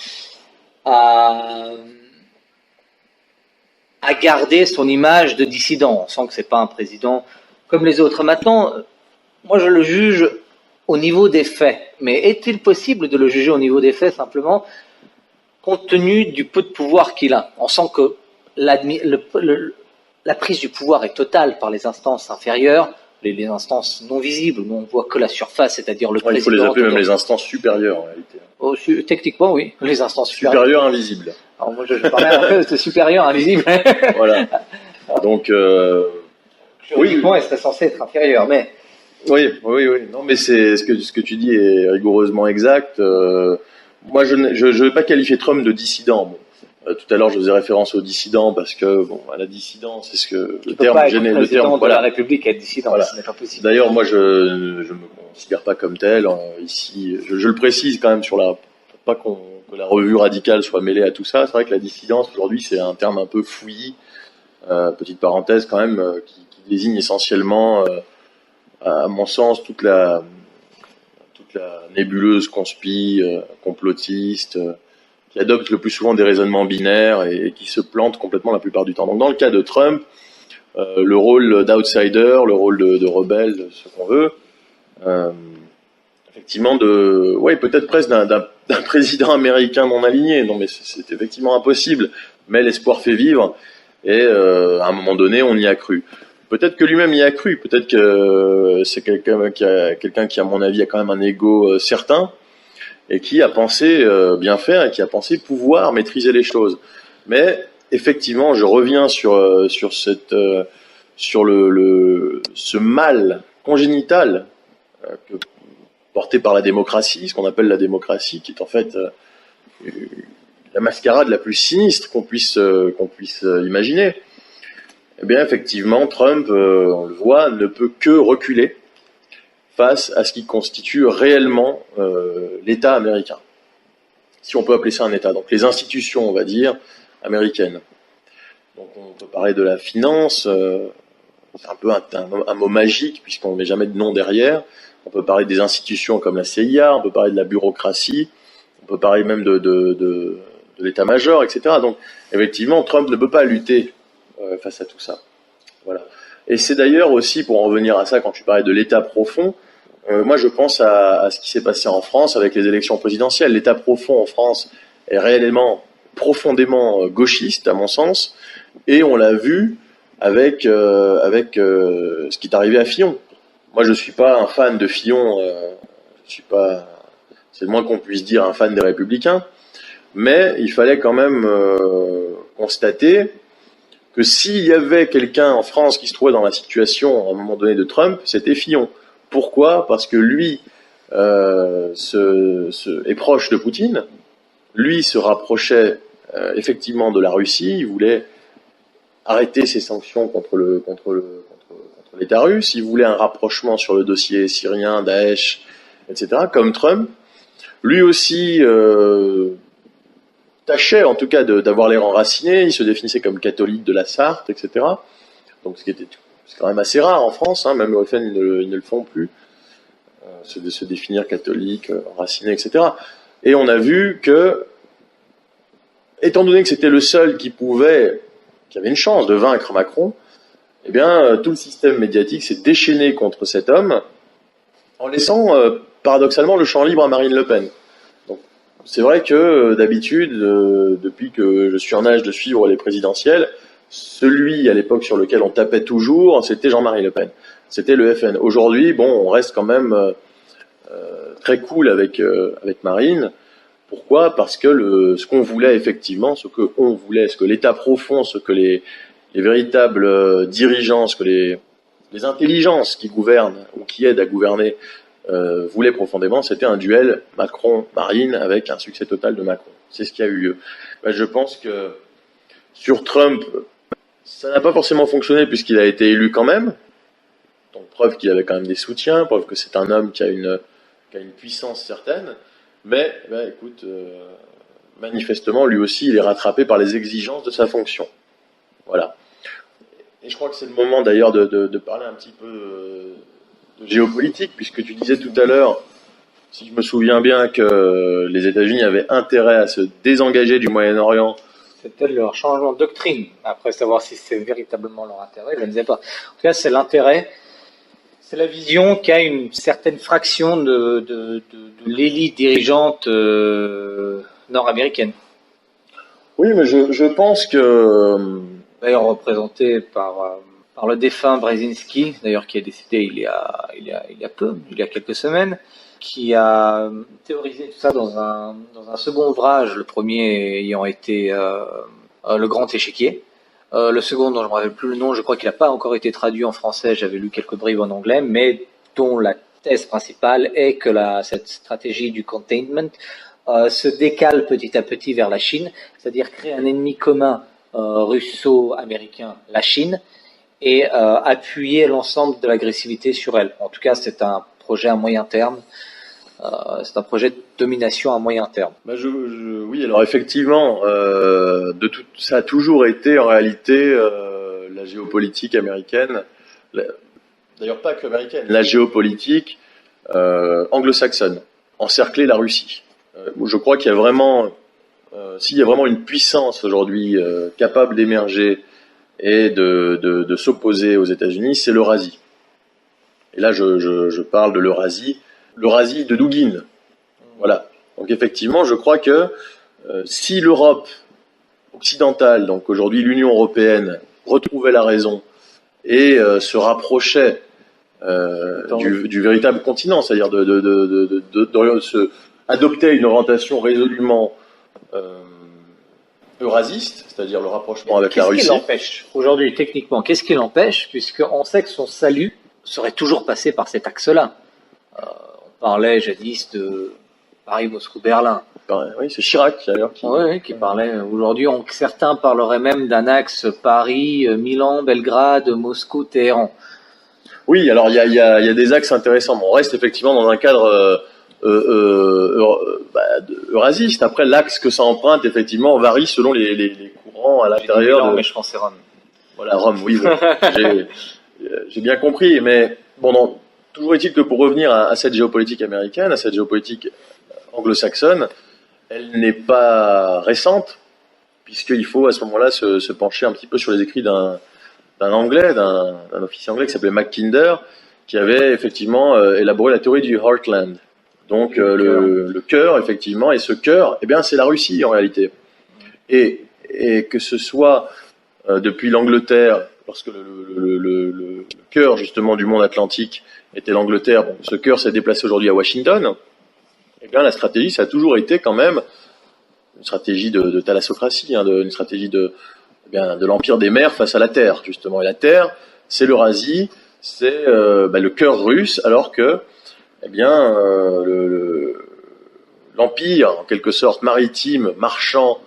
S1: garder son image de dissident. On sent que c'est pas un président comme les autres. Maintenant, moi je le juge au niveau des faits, mais est-il possible de le juger au niveau des faits simplement compte tenu du peu de pouvoir qu'il a? On sent que la prise du pouvoir est totale par les instances inférieures, les instances non visibles, où on voit que la surface, c'est-à-dire le président.
S2: Il faut les appeler même les instances supérieures en réalité.
S1: Oh, techniquement, oui, les instances
S2: supérieures invisibles.
S1: Alors moi, je parlais un peu de supérieur invisible.
S2: Voilà. Donc,
S1: juridiquement, elle serait censée être inférieure, mais.
S2: Oui. Non, mais ce que tu dis est rigoureusement exact. Moi, je ne vais pas qualifier Trump de dissident. Bon. Tout à l'heure, je faisais référence au dissident parce que, bon, à la dissidence, c'est ce que
S1: le terme de la République est dissident,
S2: voilà.
S1: Ce n'est pas possible.
S2: D'ailleurs, moi, je me considère pas comme tel. Ici, je le précise quand même pas que la revue radicale soit mêlée à tout ça. C'est vrai que la dissidence aujourd'hui, c'est un terme un peu fouillis. Petite parenthèse quand même, qui désigne essentiellement, à mon sens, toute la nébuleuse complotiste, qui adopte le plus souvent des raisonnements binaires et qui se plante complètement la plupart du temps. Donc dans le cas de Trump, le rôle d'outsider, le rôle de rebelle, ce qu'on veut, effectivement peut-être presque d'un président américain non aligné. Non mais c'est effectivement impossible, mais l'espoir fait vivre et à un moment donné on y a cru. Peut-être que lui-même y a cru, peut-être que c'est quelqu'un qui, à mon avis, a quand même un ego certain et qui a pensé bien faire et qui a pensé pouvoir maîtriser les choses. Mais effectivement, je reviens sur ce mal congénital porté par la démocratie, ce qu'on appelle la démocratie, qui est en fait la mascarade la plus sinistre qu'on puisse imaginer. Eh bien, effectivement, Trump, on le voit, ne peut que reculer face à ce qui constitue réellement l'État américain. Si on peut appeler ça un État. Donc, les institutions, on va dire, américaines. Donc, on peut parler de la finance, c'est un peu un mot magique, puisqu'on ne met jamais de nom derrière. On peut parler des institutions comme la CIA, on peut parler de la bureaucratie, on peut parler même de l'état-major, etc. Donc, effectivement, Trump ne peut pas lutter face à tout ça. Voilà. Et c'est d'ailleurs aussi, pour en revenir à ça, quand tu parlais de l'État profond, moi je pense à ce qui s'est passé en France avec les élections présidentielles. L'État profond en France est réellement profondément gauchiste, à mon sens, et on l'a vu avec ce qui est arrivé à Fillon. Moi je suis pas un fan de Fillon, c'est le moins qu'on puisse dire un fan des Républicains, mais il fallait quand même constater que s'il y avait quelqu'un en France qui se trouvait dans la situation à un moment donné de Trump, c'était Fillon. Pourquoi? Parce que lui est proche de Poutine, lui se rapprochait effectivement de la Russie, il voulait arrêter ses sanctions contre l'État russe, il voulait un rapprochement sur le dossier syrien, Daesh, etc., comme Trump. Lui aussi tâchait en tout cas d'avoir l'air enraciné, il se définissait comme catholique de la Sarthe, etc. Donc c'est quand même assez rare en France, hein, même le FN ils ne le font plus, se définir catholique, enraciné, etc. Et on a vu que, étant donné que c'était le seul qui avait une chance de vaincre Macron, eh bien tout le système médiatique s'est déchaîné contre cet homme, en laissant paradoxalement le champ libre à Marine Le Pen. Donc, c'est vrai que d'habitude, depuis que je suis en âge de suivre les présidentielles, celui à l'époque sur lequel on tapait toujours, c'était Jean-Marie Le Pen. C'était le FN. Aujourd'hui, bon, on reste quand même très cool avec Marine. Pourquoi? Parce que ce qu'on voulait effectivement, ce que l'État profond, ce que les véritables dirigeants, ce que les intelligences qui gouvernent ou qui aident à gouverner voulaient profondément, c'était un duel Macron-Marine avec un succès total de Macron. C'est ce qui a eu lieu. Je pense que sur Trump, ça n'a pas forcément fonctionné puisqu'il a été élu quand même. Donc preuve qu'il avait quand même des soutiens, preuve que c'est un homme qui a une puissance certaine. Mais écoute, manifestement, lui aussi, il est rattrapé par les exigences de sa fonction. Voilà. Et je crois que c'est le moment d'ailleurs de parler un petit peu de géopolitique, puisque tu disais tout à l'heure, si je me souviens bien, que les États-Unis avaient intérêt à se désengager du Moyen-Orient.
S1: C'est peut-être leur changement de doctrine. Après, savoir si c'est véritablement leur intérêt, je ne sais pas. En tout cas, c'est l'intérêt. C'est la vision qu'a une certaine fraction de l'élite dirigeante nord-américaine.
S2: Oui, mais je pense que...
S1: D'ailleurs représentée par le défunt Brzezinski, d'ailleurs qui est décédé il y a quelques semaines, qui a théorisé tout ça dans un second ouvrage, le premier ayant été Le Grand Échiquier. Le second, dont je ne me rappelle plus le nom, je crois qu'il n'a pas encore été traduit en français, j'avais lu quelques bribes en anglais, mais dont la thèse principale est que cette stratégie du containment se décale petit à petit vers la Chine, c'est-à-dire créer un ennemi commun russo-américain, la Chine, et appuyer l'ensemble de l'agressivité sur elle. En tout cas, c'est un projet à moyen terme. C'est un projet de domination à moyen terme.
S2: Oui, alors effectivement, ça a toujours été en réalité la géopolitique américaine, d'ailleurs pas que américaine, la géopolitique anglo-saxonne, encercler la Russie. Je crois qu'il y a vraiment, s'il y a vraiment une puissance aujourd'hui capable d'émerger et de s'opposer aux États-Unis, c'est l'Eurasie. Et là, je parle de l'Eurasie de Douguine. Voilà. Donc effectivement, je crois que si l'Europe occidentale, donc aujourd'hui l'Union européenne, retrouvait la raison et se rapprochait du véritable continent, c'est-à-dire adopter une orientation résolument eurasiste, c'est-à-dire le rapprochement avec la Russie.
S1: Qu'est-ce qui l'empêche aujourd'hui, techniquement? Qu'est-ce qui l'empêche, puisqu'on sait que son salut serait toujours passé par cet axe-là? On parlait jadis de Paris, Moscou, Berlin.
S2: Oui, c'est Chirac d'ailleurs
S1: qui parlait. Aujourd'hui, certains parleraient même d'un axe Paris, Milan, Belgrade, Moscou, Téhéran.
S2: Oui, alors il y a des axes intéressants. On reste effectivement dans un cadre eurasiste. Après, l'axe que ça emprunte effectivement varie selon les courants à l'intérieur.
S1: Mais je pensais Rome.
S2: Voilà, Rome. Oui, bon, j'ai bien compris. Mais bon, non. Toujours est-il que pour revenir à cette géopolitique américaine, à cette géopolitique anglo-saxonne, elle n'est pas récente, puisqu'il faut à ce moment-là se pencher un petit peu sur les écrits d'un Anglais, d'un officier anglais qui s'appelait Mackinder, qui avait effectivement élaboré la théorie du Heartland. Donc le cœur, effectivement, et ce cœur, eh bien, c'est la Russie en réalité. Et que ce soit depuis l'Angleterre, lorsque le cœur justement du monde atlantique était l'Angleterre, bon, ce cœur s'est déplacé aujourd'hui à Washington, eh bien la stratégie, ça a toujours été quand même une stratégie de thalassocratie, une stratégie de l'empire des mers face à la terre, justement. Et la terre, c'est l'Eurasie, c'est le cœur russe, alors que eh bien l'empire en quelque sorte maritime, marchand,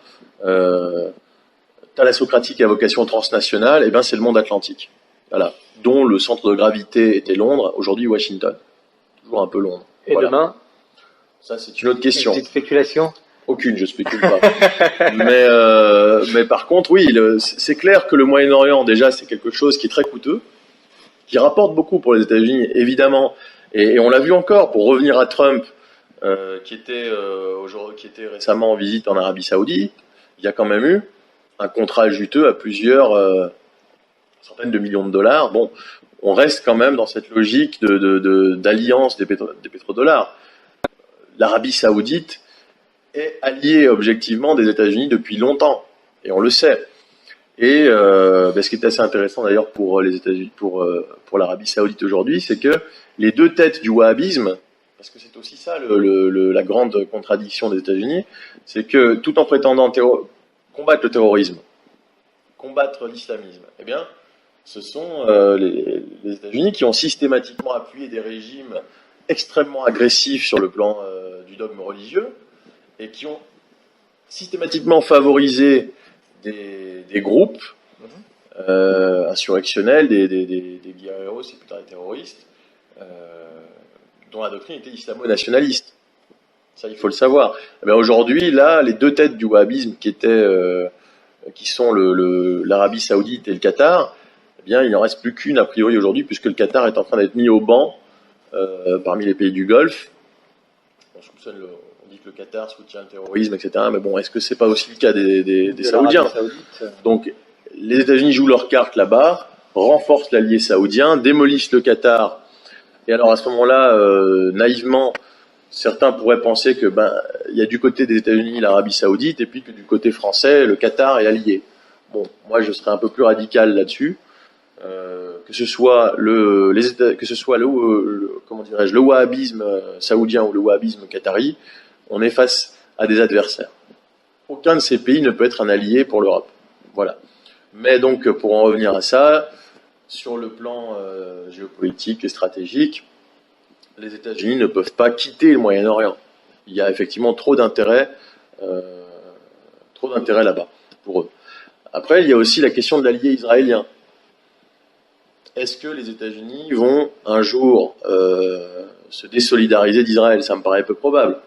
S2: thalassocratique à vocation transnationale, eh bien c'est le monde atlantique. Voilà, dont le centre de gravité était Londres, aujourd'hui Washington. Toujours un peu Londres.
S1: Et
S2: voilà.
S1: demain,
S2: Ça c'est une autre question.
S1: une petite spéculation.
S2: Aucune, je spécule pas. mais par contre, oui, c'est clair que le Moyen-Orient, déjà, c'est quelque chose qui est très coûteux, qui rapporte beaucoup pour les États-Unis, évidemment. Et on l'a vu encore, pour revenir à Trump, qui était récemment en visite en Arabie Saoudite, il y a quand même eu un contrat juteux à plusieurs centaines de millions de dollars. Bon, on reste quand même dans cette logique d'alliance des pétrodollars. L'Arabie Saoudite est alliée objectivement des États-Unis depuis longtemps, et on le sait. Et ce qui est assez intéressant d'ailleurs pour les États-Unis, pour l'Arabie Saoudite aujourd'hui, c'est que les deux têtes du wahhabisme, parce que c'est aussi ça la grande contradiction des États-Unis, c'est que tout en prétendant combattre le terrorisme, combattre l'islamisme, eh bien, ce sont les États-Unis qui ont systématiquement appuyé des régimes extrêmement agressifs sur le plan du dogme religieux, et qui ont systématiquement favorisé des groupes insurrectionnels, des guerrilleros et plus tard des terroristes, dont la doctrine était islamo-nationaliste. Ça, il faut le savoir. Mais aujourd'hui, là, les deux têtes du wahhabisme qui sont l'Arabie Saoudite et le Qatar, eh bien, il n'en reste plus qu'une a priori aujourd'hui, puisque le Qatar est en train d'être mis au banc parmi les pays du Golfe. On dit que le Qatar soutient le terrorisme, etc. Mais bon, est-ce que c'est pas aussi le cas des Saoudiens ? Donc, les États-Unis jouent leur carte là-bas, renforcent l'allié saoudien, démolissent le Qatar. Et alors, à ce moment-là, naïvement, certains pourraient penser que il y a du côté des États-Unis l'Arabie Saoudite, et puis que du côté français, le Qatar est allié. Bon, moi, je serais un peu plus radical là-dessus. Que ce soit le wahhabisme saoudien ou le wahhabisme qatari, on est face à des adversaires. Aucun de ces pays ne peut être un allié pour l'Europe. Voilà. Mais donc, pour en revenir à ça, sur le plan géopolitique et stratégique, les États-Unis ne peuvent pas quitter le Moyen-Orient. Il y a effectivement trop d'intérêt là-bas pour eux. Après, il y a aussi la question de l'allié israélien. Est-ce que les États-Unis vont un jour se désolidariser d'Israël ? Ça me paraît peu probable.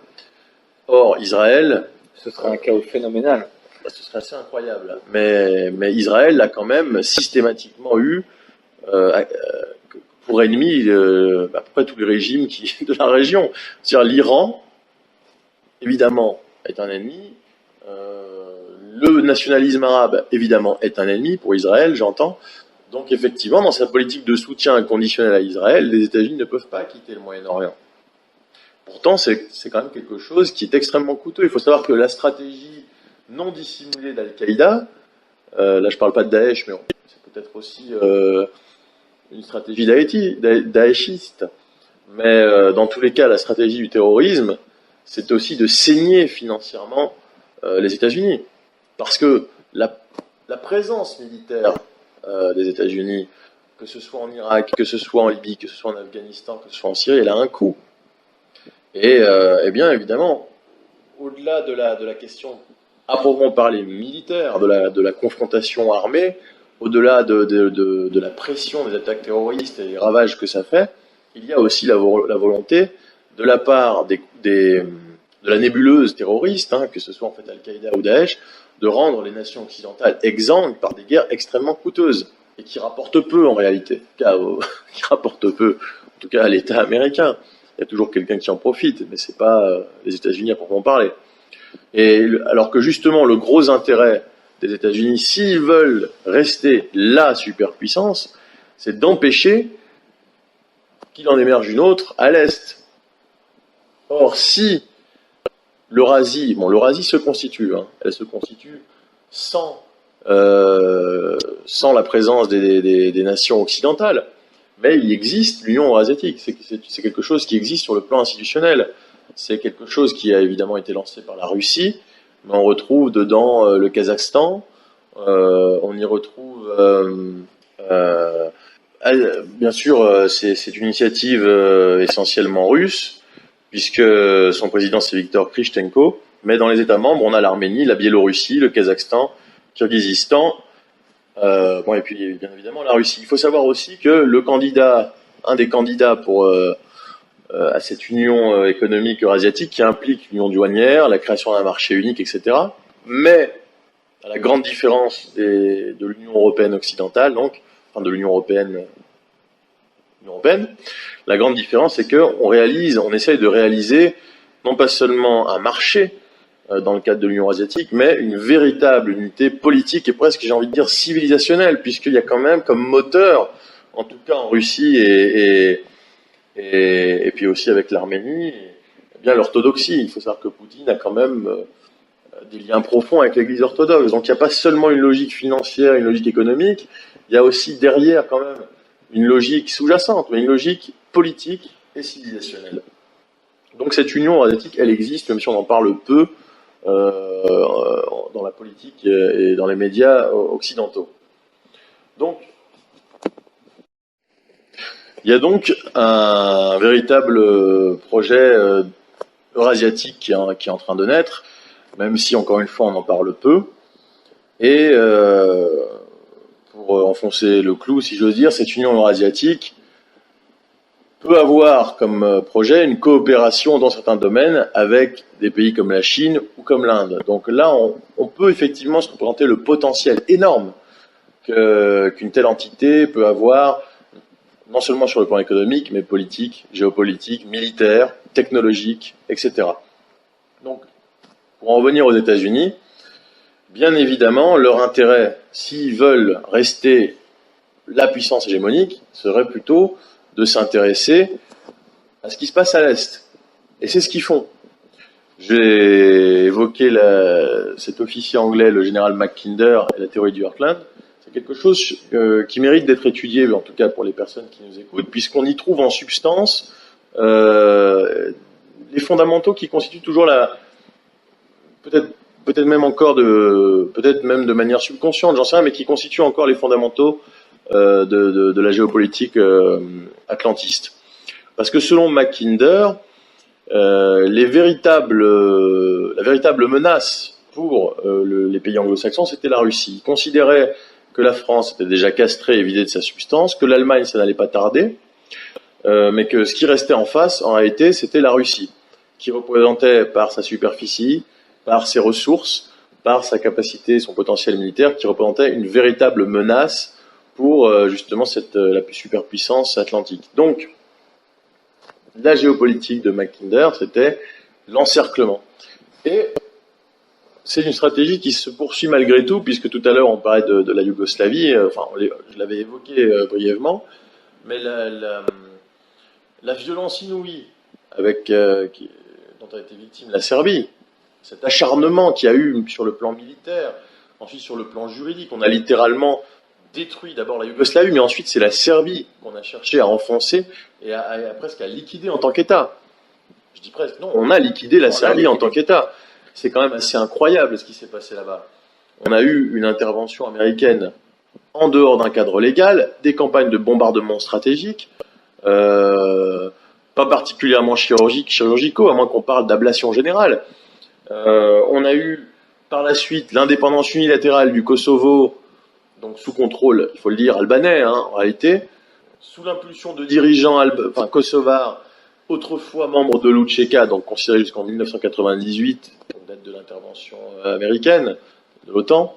S2: Or, Israël...
S1: Ce serait un chaos phénoménal.
S2: Ce serait assez incroyable. Mais Israël a quand même systématiquement eu pour ennemi à peu près tous les régimes de la région. C'est-à-dire l'Iran, évidemment, est un ennemi. Le nationalisme arabe, évidemment, est un ennemi pour Israël, j'entends. Donc effectivement, dans sa politique de soutien inconditionnel à Israël, les États-Unis ne peuvent pas quitter le Moyen-Orient. Pourtant, c'est quand même quelque chose qui est extrêmement coûteux. Il faut savoir que la stratégie non dissimulée d'Al-Qaïda, là je ne parle pas de Daesh, mais c'est peut-être aussi une stratégie daeshiste, mais dans tous les cas, la stratégie du terrorisme, c'est aussi de saigner financièrement les États-Unis. Parce que la présence militaire des États-Unis, que ce soit en Irak, que ce soit en Libye, que ce soit en Afghanistan, que ce soit en Syrie, elle a un coût. Et bien évidemment, au-delà de la question à proprement parler militaire, de la confrontation armée, au-delà de la pression des attaques terroristes et les ravages que ça fait, il y a aussi la volonté de la part de la nébuleuse terroriste, que ce soit en fait Al-Qaïda ou Daesh, de rendre les nations occidentales exsangues par des guerres extrêmement coûteuses et qui rapportent peu en réalité, qui rapportent peu, en tout cas à l'État américain. Il y a toujours quelqu'un qui en profite, mais c'est pas les États-Unis à proprement parler. Et alors que justement le gros intérêt des États-Unis, s'ils veulent rester la superpuissance, c'est d'empêcher qu'il en émerge une autre à l'Est. Or, si l'Eurasie se constitue, elle se constitue sans la présence des nations occidentales, mais il existe l'Union eurasiatique. C'est quelque chose qui existe sur le plan institutionnel. C'est quelque chose qui a évidemment été lancé par la Russie, mais on retrouve dedans le Kazakhstan, on y retrouve Bien sûr, c'est une initiative essentiellement russe, puisque son président c'est Viktor Krichenko, mais dans les États membres, on a l'Arménie, la Biélorussie, le Kazakhstan, Kirghizistan, et puis bien évidemment la Russie. Il faut savoir aussi que un des candidats à cette union économique eurasiatique qui implique l'union douanière, la création d'un marché unique, etc., mais à la grande différence de l'Union européenne occidentale, de l'Union européenne, la grande différence, c'est on essaye de réaliser non pas seulement un marché dans le cadre de l'Union asiatique, mais une véritable unité politique et presque, j'ai envie de dire, civilisationnelle, puisqu'il y a quand même comme moteur, en tout cas en Russie et puis aussi avec l'Arménie, eh bien l'orthodoxie. Il faut savoir que Poutine a quand même des liens profonds avec l'Église orthodoxe. Donc il n'y a pas seulement une logique financière, une logique économique, il y a aussi derrière quand même une logique sous-jacente, mais une logique politique et civilisationnelle. Donc cette union asiatique, elle existe, même si on en parle peu dans la politique et dans les médias occidentaux. Donc, il y a donc un véritable projet eurasiatique qui est en train de naître, même si, encore une fois, on en parle peu. Et pour enfoncer le clou, si j'ose dire, cette union eurasiatique peut avoir comme projet une coopération dans certains domaines avec des pays comme la Chine ou comme l'Inde. Donc là, on peut effectivement se représenter le potentiel énorme qu'une telle entité peut avoir, non seulement sur le plan économique, mais politique, géopolitique, militaire, technologique, etc. Donc, pour en revenir aux États-Unis, bien évidemment, leur intérêt, s'ils veulent rester la puissance hégémonique, serait plutôt de s'intéresser à ce qui se passe à l'Est. Et c'est ce qu'ils font. J'ai évoqué cet officier anglais, le général Mackinder, et la théorie du Heartland. C'est quelque chose qui mérite d'être étudié, en tout cas pour les personnes qui nous écoutent, puisqu'on y trouve en substance les fondamentaux qui constituent toujours peut-être même de manière subconsciente, j'en sais rien, mais qui constituent encore les fondamentaux de la géopolitique atlantiste. Parce que selon Mackinder, la véritable menace pour les pays anglo-saxons, c'était la Russie. Il considérait que la France était déjà castrée et vidée de sa substance, que l'Allemagne, ça n'allait pas tarder, mais que ce qui restait en face, en réalité, c'était la Russie, qui représentait par sa superficie, par ses ressources, par sa capacité, son potentiel militaire, qui représentait une véritable menace pour justement la superpuissance atlantique. Donc, la géopolitique de Mackinder, c'était l'encerclement. Et c'est une stratégie qui se poursuit malgré tout, puisque tout à l'heure on parlait de la Yougoslavie, je l'avais évoqué brièvement, mais la violence inouïe dont a été victime la Serbie, cet acharnement qu'il y a eu sur le plan militaire, ensuite sur le plan juridique, on a littéralement détruit d'abord la Yougoslavie, mais ensuite c'est la Serbie qu'on a cherché à enfoncer et presque à liquider en tant qu'État. Je dis presque, non, on a liquidé la Serbie en tant qu'État. C'est quand même assez incroyable ce qui s'est passé là-bas. On a eu une intervention américaine en dehors d'un cadre légal, des campagnes de bombardement stratégiques, pas particulièrement chirurgicaux, à moins qu'on parle d'ablation générale. On a eu par la suite l'indépendance unilatérale du Kosovo, donc sous contrôle, il faut le dire, albanais en réalité, sous l'impulsion de dirigeants kosovars, autrefois membres de l'UÇK, donc considérés jusqu'en 1998, date de l'intervention américaine, de l'OTAN,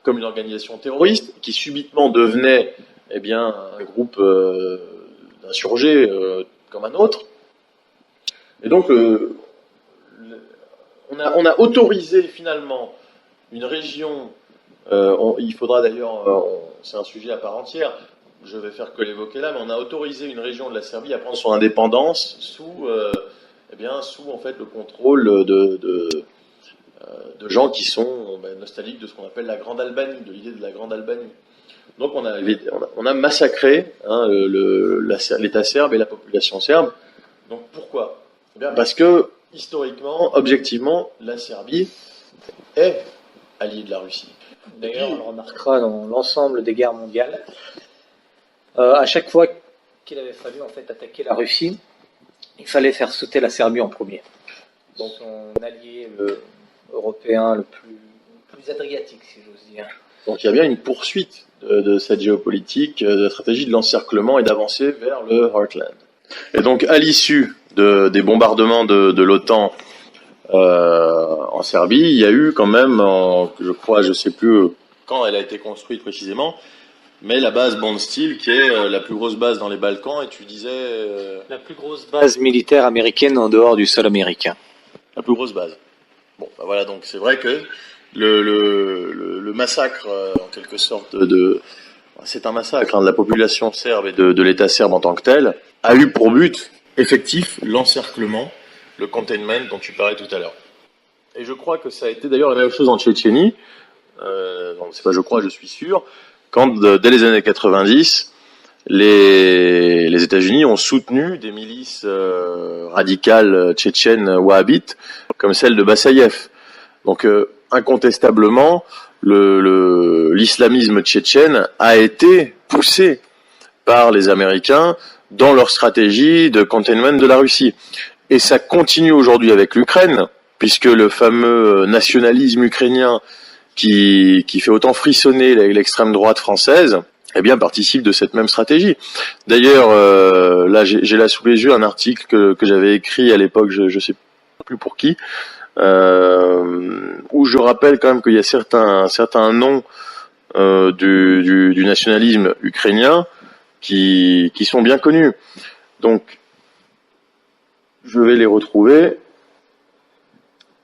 S2: comme une organisation terroriste, qui subitement devenait un groupe d'insurgés comme un autre. Et donc, on a autorisé finalement une région, il faudra d'ailleurs, c'est un sujet à part entière, je vais faire que l'évoquer là, mais on a autorisé une région de la Serbie à prendre son indépendance sous en fait le contrôle de gens qui sont nostalgiques de ce qu'on appelle la Grande Albanie, de l'idée de la Grande Albanie. Donc on a massacré l'État serbe et la population serbe. Donc pourquoi ? Parce que historiquement, objectivement, la Serbie est alliée de la Russie.
S1: D'ailleurs, on le remarquera dans l'ensemble des guerres mondiales. À chaque fois qu'il avait fallu en fait attaquer la Russie, il fallait faire sauter la Serbie en premier. Donc un allié européen le plus adriatique, si j'ose dire.
S2: Donc il y a bien une poursuite de cette géopolitique, de la stratégie de l'encerclement et d'avancer vers le Heartland. Et donc à l'issue des bombardements de l'OTAN en Serbie, il y a eu quand même, je crois, je sais plus quand elle a été construite précisément, mais la base Bondsteel, qui est la plus grosse base dans les Balkans, et tu disais...
S1: La plus grosse base militaire américaine en dehors du sol américain.
S2: La plus grosse base. Bon, bah voilà, donc c'est vrai que le massacre, en quelque sorte, c'est un massacre de la population serbe et de l'État serbe en tant que tel, a eu pour but effectif l'encerclement, le containment dont tu parlais tout à l'heure. Et je crois que ça a été d'ailleurs la même chose en Tchétchénie, non, c'est pas je crois, je suis sûr, quand dès les années 90, les États-Unis ont soutenu des milices radicales tchétchènes wahhabites, comme celle de Bassaïev. Donc incontestablement, l'islamisme tchétchène a été poussé par les Américains dans leur stratégie de containment de la Russie. Et ça continue aujourd'hui avec l'Ukraine, puisque le fameux nationalisme ukrainien qui fait autant frissonner l'extrême droite française, eh bien participe de cette même stratégie. D'ailleurs, là j'ai là sous les yeux un article que j'avais écrit à l'époque, je sais plus pour qui, où je rappelle quand même qu'il y a certains noms du nationalisme ukrainien qui sont bien connus. Donc, je vais les retrouver.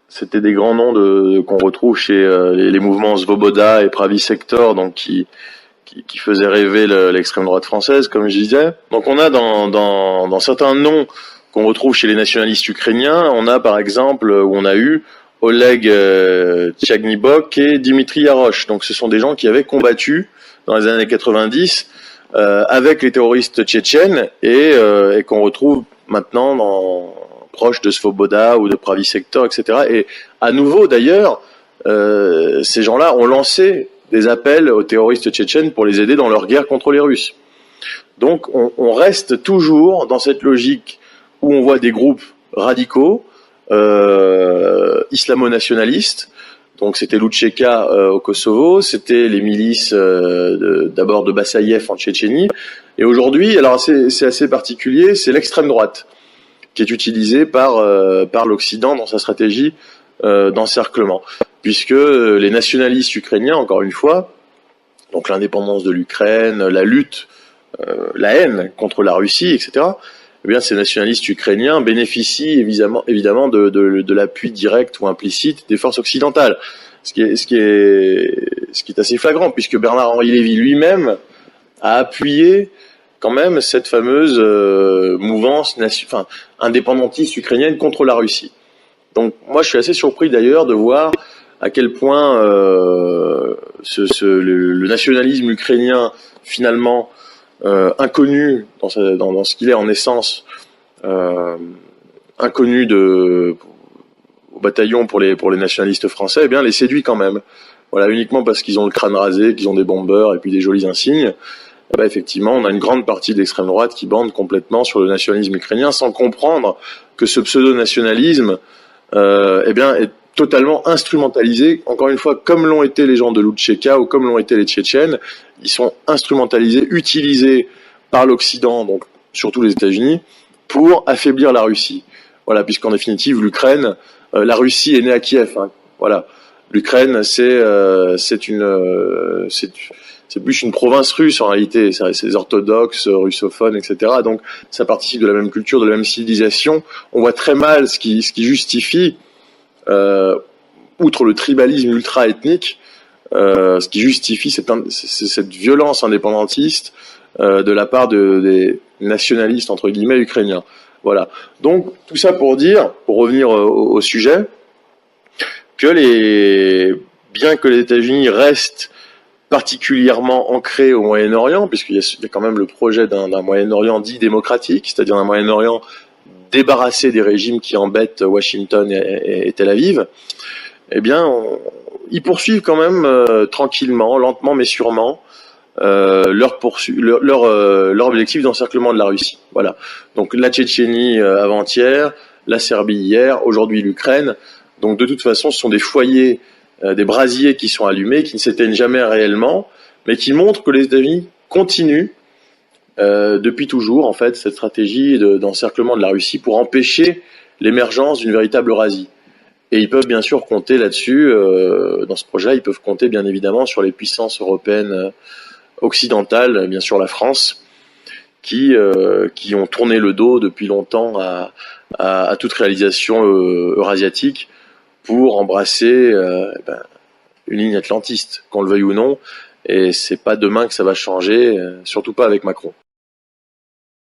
S2: C'était des grands noms qu'on retrouve chez les mouvements Svoboda et Pravi Sector, donc qui faisaient rêver l'extrême droite française, comme je disais. Donc, on a dans certains noms qu'on retrouve chez les nationalistes ukrainiens, on a par exemple, où on a eu Oleg Tchagnibok et Dimitri Yarosh. Donc ce sont des gens qui avaient combattu dans les années 90 avec les terroristes tchétchènes et qu'on retrouve maintenant proche de Svoboda ou de Pravi Sector, etc. Et à nouveau d'ailleurs, ces gens-là ont lancé des appels aux terroristes tchétchènes pour les aider dans leur guerre contre les Russes. Donc on reste toujours dans cette logique où on voit des groupes radicaux, islamo-nationalistes. Donc c'était l'Outcheka au Kosovo, c'était les milices d'abord de Bassaïev en Tchétchénie. Et aujourd'hui, alors c'est assez particulier, c'est l'extrême droite qui est utilisée par l'Occident dans sa stratégie d'encerclement. Puisque les nationalistes ukrainiens, encore une fois, donc l'indépendance de l'Ukraine, la lutte, la haine contre la Russie, etc., eh bien, ces nationalistes ukrainiens bénéficient évidemment de l'appui direct ou implicite des forces occidentales. Ce qui est assez flagrant, puisque Bernard-Henri Lévy lui-même a appuyé quand même cette fameuse mouvance indépendantiste ukrainienne contre la Russie. Donc, moi, je suis assez surpris d'ailleurs de voir à quel point le nationalisme ukrainien, finalement, inconnu dans ce qu'il est en essence, inconnu au bataillon pour les nationalistes français, eh bien les séduit quand même. Voilà, uniquement parce qu'ils ont le crâne rasé, qu'ils ont des bombers et puis des jolis insignes. Eh ben, effectivement, on a une grande partie de l'extrême droite qui bande complètement sur le nationalisme ukrainien, sans comprendre que ce pseudo-nationalisme, eh bien, est totalement instrumentalisé, encore une fois, comme l'ont été les gens de l'Outcheka ou comme l'ont été les Tchétchènes. Ils sont instrumentalisés, utilisés par l'Occident, donc surtout les États-Unis, pour affaiblir la Russie. Voilà, puisqu'en définitive, l'Ukraine, la Russie est née à Kiev. Hein, voilà, l'Ukraine, c'est plus une province russe en réalité. C'est des orthodoxes, russophones, etc. Donc, ça participe de la même culture, de la même civilisation. On voit très mal ce qui justifie, outre le tribalisme ultra-ethnique, ce qui justifie cette violence indépendantiste de la part des nationalistes entre guillemets ukrainiens. Voilà. Donc tout ça pour revenir au sujet, que bien que les États-Unis restent particulièrement ancrés au Moyen-Orient, puisqu'il y a quand même le projet d'un Moyen-Orient dit démocratique, c'est-à-dire un Moyen-Orient débarrassé des régimes qui embêtent Washington et Tel Aviv, eh bien, ils poursuivent quand même tranquillement, lentement mais sûrement, leur objectif d'encerclement de la Russie. Voilà. Donc la Tchétchénie avant-hier, la Serbie hier, aujourd'hui l'Ukraine. Donc de toute façon, ce sont des foyers, des brasiers qui sont allumés, qui ne s'éteignent jamais réellement, mais qui montrent que les États-Unis continuent depuis toujours en fait cette stratégie d'encerclement de la Russie pour empêcher l'émergence d'une véritable Eurasie. Et ils peuvent bien sûr compter là-dessus, dans ce projet-là, ils peuvent compter bien évidemment sur les puissances européennes occidentales, bien sûr la France, qui ont tourné le dos depuis longtemps à toute réalisation eurasiatique pour embrasser une ligne atlantiste, qu'on le veuille ou non, et c'est pas demain que ça va changer, surtout pas avec Macron.